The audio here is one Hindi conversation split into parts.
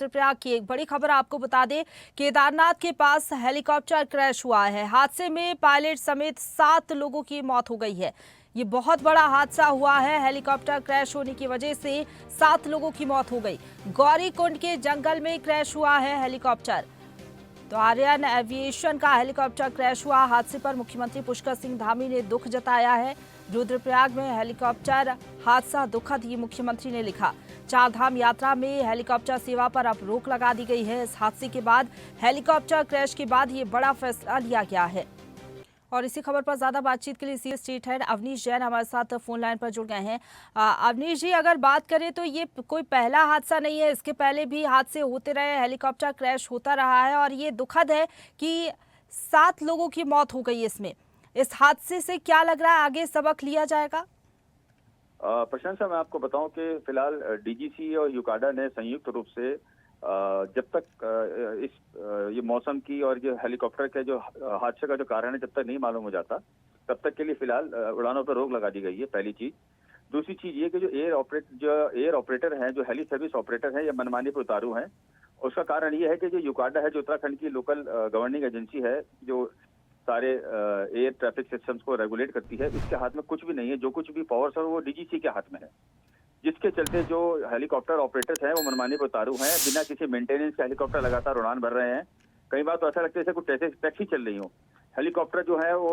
रुद्रप्रयाग की एक बड़ी खबर आपको बता दें, केदारनाथ के पास हेलीकॉप्टर क्रैश हुआ है। हादसे में पायलट समेत 7 लोगों की मौत हो गई है। ये बहुत बड़ा हादसा हुआ है। हेलीकॉप्टर क्रैश होने की वजह से 7 लोगों की मौत हो गई। गौरीकुंड के जंगल में क्रैश हुआ है हेलीकॉप्टर। तो आर्यन एविएशन का हेलीकॉप्टर क्रैश हुआ। हादसे पर मुख्यमंत्री पुष्कर सिंह धामी ने दुख जताया है। रुद्रप्रयाग में हेलीकॉप्टर हादसा दुखद, ही मुख्यमंत्री ने लिखा। चारधाम यात्रा में हेलीकॉप्टर सेवा पर अब रोक लगा दी गई है। इस हादसे के बाद, हेलीकॉप्टर क्रैश के बाद ये बड़ा फैसला लिया गया है। और इसी खबर पर ज्यादा बातचीत के लिए सी स्टेट हेड अवनीश जैन हमारे साथ फोन लाइन पर जुड़ गए हैं। अवनीश जी, अगर बात करें तो ये कोई पहला हादसा नहीं है, इसके पहले भी हादसे होते रहे, हेलीकॉप्टर क्रैश होता रहा है और ये दुखद है कि 7 लोगों की मौत हो गई इसमें। इस हादसे से क्या लग रहा है, आगे सबक लिया जाएगा? प्रशंसा, मैं आपको बताऊं कि फिलहाल डीजीसी और यूकाडा ने संयुक्त रूप से जब तक ये मौसम की और ये हेलीकॉप्टर के जो हादसे का जो कारण है जब तक नहीं मालूम हो जाता, तब तक के लिए फिलहाल उड़ानों पर रोक लगा दी गई है, पहली चीज। दूसरी चीज ये कि जो एयर ऑपरेटर हैं, जो हेली सर्विस ऑपरेटर हैं, ये मनमानी पर उतारू हैं। उसका कारण ये है कि जो यूकाडा है, जो उत्तराखंड की लोकल गवर्निंग एजेंसी है, जो सारे एयर ट्रैफिक सिस्टम्स को रेगुलेट करती है, इसके हाथ में कुछ भी नहीं है। जो कुछ भी पावर्स है वो डीजीसी के हाथ में है, जिसके चलते जो हेलीकॉप्टर ऑपरेटर्स हैं वो मनमानी पर उतारू हैं। बिना किसी मेंटेनेंस के हेलीकॉप्टर लगातार उड़ान भर रहे हैं। कई बार तो ऐसा लगता है जैसे कुछ टैक्सी चल रही हो। हेलीकॉप्टर जो है वो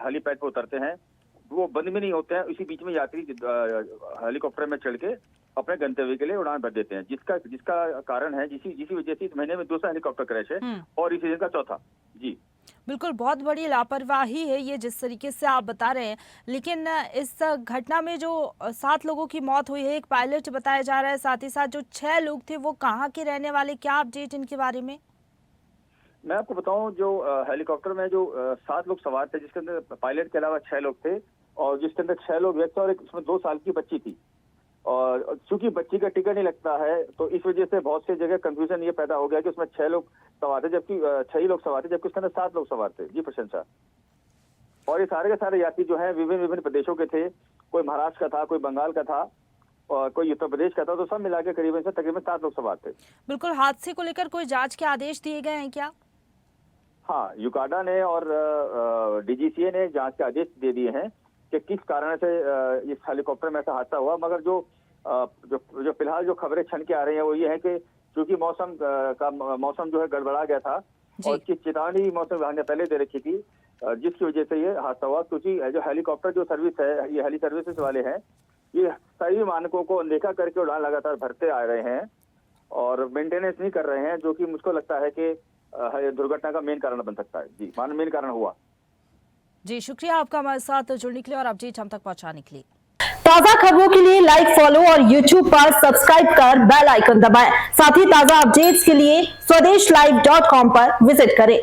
हेलीपैड पर उतरते हैं, वो बंद भी नहीं होते हैं। इसी बीच में यात्री हेलीकॉप्टर में चढ़ के अपने गंतव्य के लिए उड़ान भर देते हैं, जिसका कारण है जिसी वजह से इस महीने में दूसरा हेलीकॉप्टर क्रैश है और इस सीजन का चौथा। जी बिल्कुल, बहुत बड़ी लापरवाही है ये, जिस तरीके से आप बता रहे हैं। लेकिन इस घटना में जो 7 लोगों की मौत हुई है, एक पायलट बताया जा रहा है, साथ ही साथ जो 6 लोग थे वो कहाँ के रहने वाले, क्या अपडेट इनके बारे में? मैं आपको बताऊं, जो हेलीकॉप्टर में जो 7 लोग सवार थे, जिसके अंदर पायलट के अलावा 6 लोग थे और जिसके अंदर 6 लोग व्यक्त और एक उसमें 2 साल की बच्ची थी। और चूंकि बच्ची का टिकट नहीं लगता है, तो इस वजह से बहुत सी जगह कंफ्यूजन ये पैदा हो गया कि उसमें 6 लोग सवार थे, जबकि 6 ही लोग सवार थे, जबकि उसके अंदर 7 लोग सवार थे। जी प्रशंसा। और ये सारे के सारे यात्री जो हैं विभिन्न प्रदेशों के थे। कोई महाराष्ट्र का था, कोई बंगाल का था और कोई उत्तर प्रदेश का था। तो सब मिला के तकरीबन 7 लोग सवार थे। बिल्कुल, हादसे को लेकर कोई जांच के आदेश दिए गए हैं क्या? हाँ, यूकाडा ने और डीजीसीए ने जांच के आदेश दे दिए हैं कि किस कारण से इस हेलीकॉप्टर में ऐसा हादसा हुआ। मगर जो फिलहाल जो खबरें छन के आ रही हैं वो ये है कि चूंकि मौसम जो है गड़बड़ा गया था और इसकी चेतावनी मौसम विभाग ने पहले दे रखी थी, जिसकी वजह से ये हादसा हुआ। क्योंकि जो हेलीकॉप्टर जो सर्विस है, ये हेली सर्विसेज वाले हैं, ये सभी मानकों को अनदेखा करके उड़ान लगातार भरते आ रहे हैं और मेंटेनेंस नहीं कर रहे हैं, जो कि मुझको लगता है कि दुर्घटना का मेन कारण बन सकता है। जी, मेन कारण हुआ। जी, शुक्रिया आपका हमारे साथ जुड़ने के लिए और अपडेट हम तक पहुंचाने के लिए। ताजा खबरों के लिए लाइक, फॉलो और YouTube पर सब्सक्राइब कर बेल आइकन दबाएं। साथ ही ताजा अपडेट्स के लिए swedeshlive.com पर विजिट करें।